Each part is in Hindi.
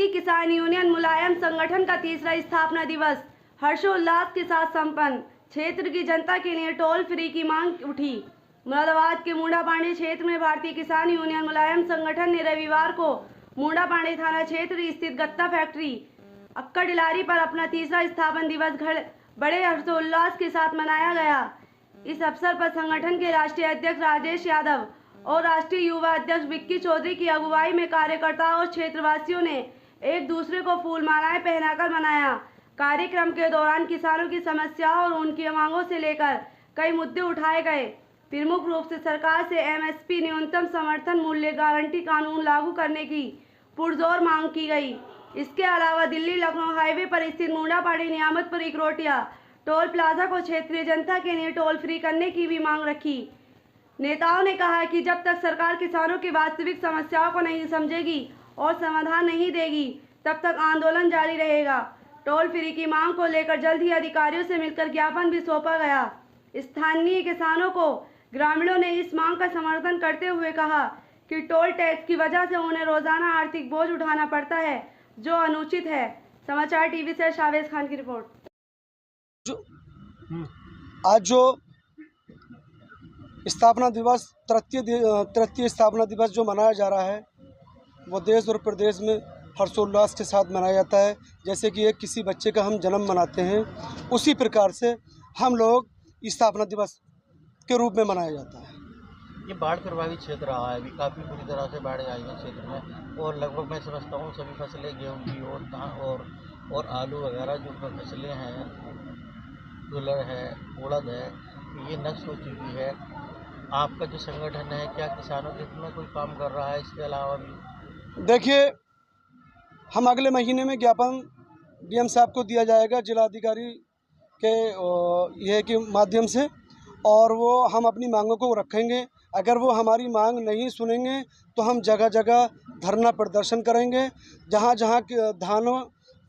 भारतीय किसान यूनियन मुलायम संगठन का तीसरा स्थापना दिवस हर्षोल्लास के साथ संपन्न। क्षेत्र की जनता के लिए टोल फ्री की मांग उठी। मुरादाबाद के मुंडापांडी क्षेत्र में भारतीय किसान यूनियन मुलायम संगठन ने रविवार को मुंडापांडी थाना क्षेत्र स्थित गत्ता फैक्ट्री अक्कड़ डिलारी पर अपना तीसरा स्थापना दिवस बड़े हर्षोल्लास के साथ मनाया गया। इस अवसर पर संगठन के राष्ट्रीय अध्यक्ष राजेश यादव और राष्ट्रीय युवा अध्यक्ष विक्की चौधरी की अगुवाई में कार्यकर्ताओं और क्षेत्रवासियों ने एक दूसरे को फूल मालाएं पहनाकर मनाया। कार्यक्रम के दौरान किसानों की समस्याओं और उनकी मांगों से लेकर कई मुद्दे उठाए गए। प्रमुख रूप से सरकार से एमएसपी न्यूनतम समर्थन मूल्य गारंटी कानून लागू करने की पुरजोर मांग की गई। इसके अलावा दिल्ली लखनऊ हाईवे पर स्थित मुंडापांडी नियामतपुर इकरोटिया टोल प्लाजा को क्षेत्रीय जनता के लिए टोल फ्री करने की भी मांग रखी। नेताओं ने कहा कि जब तक सरकार किसानों की वास्तविक समस्याओं को नहीं समझेगी और समाधान नहीं देगी, तब तक आंदोलन जारी रहेगा। टोल फ्री की मांग को लेकर जल्द ही अधिकारियों से मिलकर ज्ञापन भी सौंपा गया। स्थानीय किसानों को ग्रामीणों ने इस मांग का समर्थन करते हुए कहा कि टोल टैक्स की वजह से उन्हें रोजाना आर्थिक बोझ उठाना पड़ता है, जो अनुचित है। समाचार टीवी से शावेज खान की रिपोर्ट। आज जो स्थापना दिवस तृतीय स्थापना दिवस जो मनाया जा रहा है, वो देश और प्रदेश में हर्षोल्लास के साथ मनाया जाता है। जैसे कि एक किसी बच्चे का हम जन्म मनाते हैं, उसी प्रकार से हम लोग स्थापना दिवस के रूप में मनाया जाता है। ये बाढ़ प्रभावित क्षेत्र रहा है, अभी काफ़ी बुरी तरह से बाढ़ आई है क्षेत्र में, और लगभग मैं समझता हूँ सभी फसलें गेहूँ की और धान और आलू वगैरह जो फसलें हैं, तुलर है, उड़द है, ये नष्ट हो चुकी है। आपका जो संगठन है, क्या किसानों के हित में कोई काम कर रहा है? इसके अलावा भी देखिए, हम अगले महीने में ज्ञापन डीएम साहब को दिया जाएगा जिलाधिकारी के ये के माध्यम से, और वो हम अपनी मांगों को रखेंगे। अगर वो हमारी मांग नहीं सुनेंगे तो हम जगह जगह धरना प्रदर्शन करेंगे। जहाँ जहाँ धान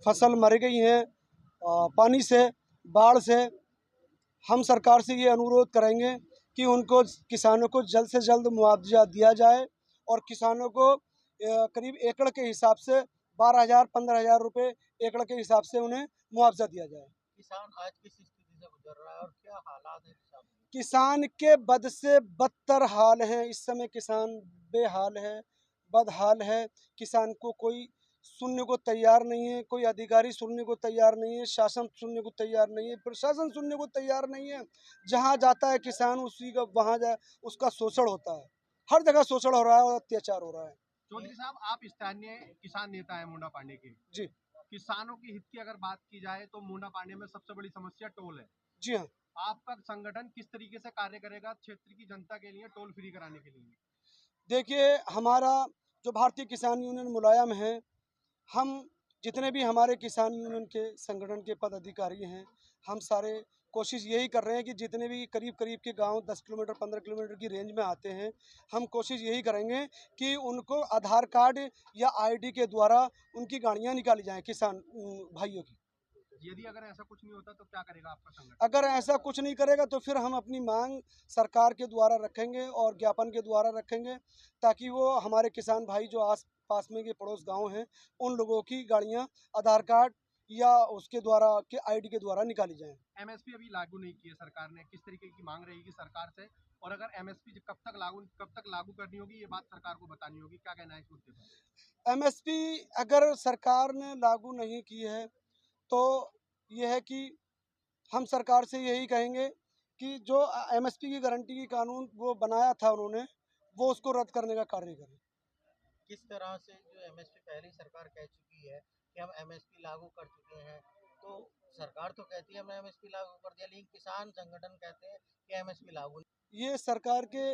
फसल मर गई हैं पानी से, बाढ़ से, हम सरकार से ये अनुरोध करेंगे कि उनको किसानों को जल्द से जल्द मुआवजा दिया जाए और किसानों को करीब एकड़ के हिसाब से 12,000-15,000 रुपये एकड़ के हिसाब से उन्हें मुआवजा दिया जाए। किसान आज किस स्थिति से गुजर रहा है और क्या हालात है किसान के बद से बदतर हाल है। इस समय किसान बेहाल है, बदहाल है। किसान को कोई सुनने को तैयार नहीं है, कोई अधिकारी सुनने को तैयार नहीं है, शासन सुनने को तैयार नहीं है, प्रशासन सुनने को तैयार नहीं है। जहाँ जाता है किसान, उसी का वहाँ उसका शोषण होता है। हर जगह शोषण हो रहा है और अत्याचार हो रहा है। चौधरी साहब, आप स्थानीय किसान नेता है मुंडापांडी के। जी। किसानों के हित की अगर बात की जाए तो मुंडापांडी में सबसे बड़ी समस्या टोल है। जी हाँ। आपका संगठन किस तरीके से कार्य करेगा क्षेत्र की जनता के लिए टोल फ्री कराने के लिए? देखिए, हमारा जो भारतीय किसान यूनियन मुलायम है, हम जितने भी हमारे किसान यूनियन के संगठन के पदाधिकारी हैं, हम सारे कोशिश यही कर रहे हैं कि जितने भी करीब के गांव 10 किलोमीटर 15 किलोमीटर की रेंज में आते हैं, हम कोशिश यही करेंगे कि उनको आधार कार्ड या आईडी के द्वारा उनकी गाड़ियां निकाली जाएं किसान भाइयों की। यदि अगर ऐसा कुछ नहीं होता तो क्या करेगा आपका संगठन? अगर ऐसा कुछ नहीं करेगा तो फिर हम अपनी मांग सरकार के द्वारा रखेंगे और ज्ञापन के द्वारा रखेंगे, ताकि वो हमारे किसान भाई जो आस पास में के पड़ोस गांव हैं, उन लोगों की गाड़ियां आधार कार्ड या उसके द्वारा के आईडी के द्वारा निकाली जाएं। एमएसपी अभी लागू नहीं की है सरकार ने, किस तरीके की मांग रहेगी सरकार से? और अगर एमएसपी कब तक लागू करनी होगी, ये बात सरकार को बतानी होगी। क्या कहना है इस मुद्दे पर? एमएसपी अगर सरकार ने लागू नहीं की है तो ये है कि हम सरकार से यही कहेंगे कि जो एमएसपी की गारंटी की कानून वो बनाया था उन्होंने, वो उसको रद्द करने का कार्य करें। किस तरह से जो एमएसपी पहले ही सरकार कह चुकी है कि हम एमएसपी लागू कर चुके हैं, तो सरकार तो कहती है हमने एमएसपी लागू कर दिया, लेकिन किसान संगठन कहते हैं कि एमएसपी लागू नहीं। ये सरकार के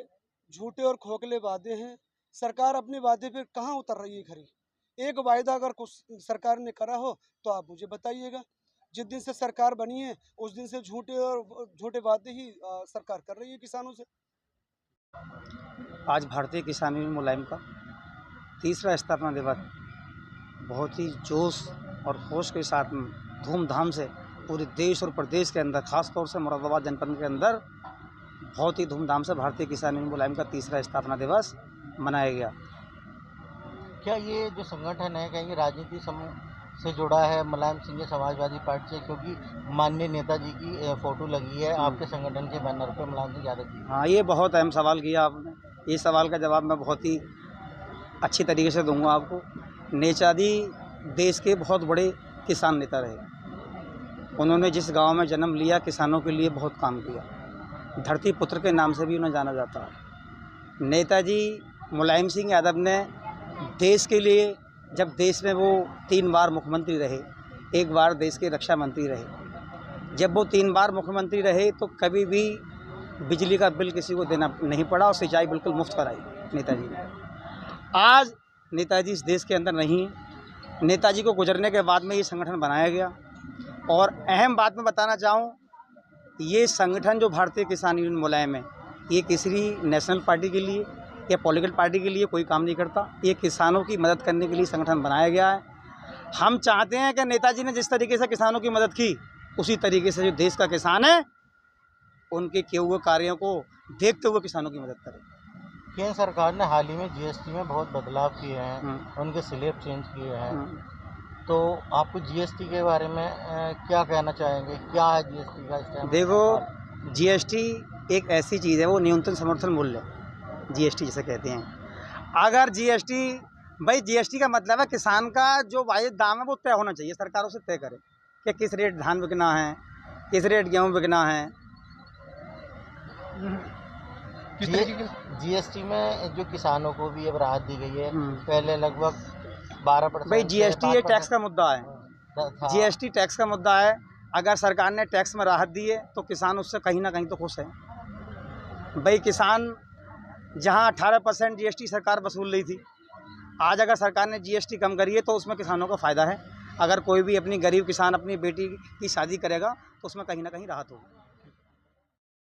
झूठे और खोखले वादे हैं। सरकार अपने वादे पे कहाँ उतर रही है खरी? एक वायदा अगर कुछ सरकार ने करा हो तो आप मुझे बताइएगा। जिस दिन से सरकार बनी है उस दिन से झूठे वादे ही सरकार कर रही है किसानों से। आज भारतीय किसान यूनियन मुलायम का तीसरा स्थापना दिवस बहुत ही जोश और होश के साथ धूमधाम से पूरे देश और प्रदेश के अंदर, खासतौर से मुरादाबाद जनपद के अंदर बहुत ही धूमधाम से भारतीय किसान यूनियन मुलायम का तीसरा स्थापना दिवस मनाया गया। क्या ये जो संगठन है, क्या ये राजनीति से जुड़ा है मुलायम सिंह या समाजवादी पार्टी से? क्योंकि माननीय नेताजी की फोटो लगी है आपके संगठन के बैनर पे, मुलायम सिंह यादव की। हाँ, ये बहुत अहम सवाल किया आपने। ये सवाल का जवाब मैं बहुत ही अच्छी तरीके से दूंगा आपको। नेताजी देश के बहुत बड़े किसान नेता रहे। उन्होंने जिस गांव में जन्म लिया, किसानों के लिए बहुत काम किया। धरती पुत्र के नाम से भी उन्हें जाना जाता है। नेताजी मुलायम सिंह यादव ने देश के लिए, जब देश में वो 3 बार मुख्यमंत्री रहे, 1 बार देश के रक्षा मंत्री रहे, जब वो 3 बार मुख्यमंत्री रहे तो कभी भी बिजली का बिल किसी को देना नहीं पड़ा और सिंचाई बिल्कुल मुफ्त कराई नेताजी ने। आज नेताजी इस देश के अंदर नहीं है। नेताजी को गुजरने के बाद में ये संगठन बनाया गया। और अहम बात मैं बताना चाहूँ, ये संगठन जो भारतीय किसान यूनियन मुलायम है, ये किसी नेशनल पार्टी के लिए या पॉलिटिकल पार्टी के लिए कोई काम नहीं करता। ये किसानों की मदद करने के लिए संगठन बनाया गया है। हम चाहते हैं कि नेताजी ने जिस तरीके से किसानों की मदद की, उसी तरीके से जो देश का किसान है, उनके किए हुए कार्यों को देखते हुए किसानों की मदद करें। केंद्र सरकार ने हाल ही में जीएसटी में बहुत बदलाव किए हैं, उनके स्लैब चेंज किए हैं, तो आपको जीएसटी के बारे में क्या कहना चाहेंगे? क्या है जीएसटी का इस्तेमाल? देखो, जीएसटी एक ऐसी चीज़ है, वो न्यूनतम समर्थन मूल्य जीएसटी जिसे कहते हैं। अगर जीएसटी, भाई जीएसटी का मतलब है किसान का जो वाजिब दाम है वो तय होना चाहिए, सरकार उसे तय करे कि किस रेट धान बिकना है, किस रेट गेहूँ बिकना है। जीएसटी में जो किसानों को भी अब राहत दी गई है, पहले लगभग 12%। भाई जीएसटी एक टैक्स का मुद्दा है। जीएसटी टैक्स का मुद्दा है। अगर सरकार ने टैक्स में राहत दी है तो किसान उससे कहीं ना कहीं तो खुश है। भाई किसान जहां 18% जीएसटी सरकार वसूल रही थी, आज अगर सरकार ने जीएसटी कम करी है तो उसमें किसानों को फ़ायदा है। अगर कोई भी अपनी गरीब किसान अपनी बेटी की शादी करेगा तो उसमें कहीं ना कहीं राहत होगी।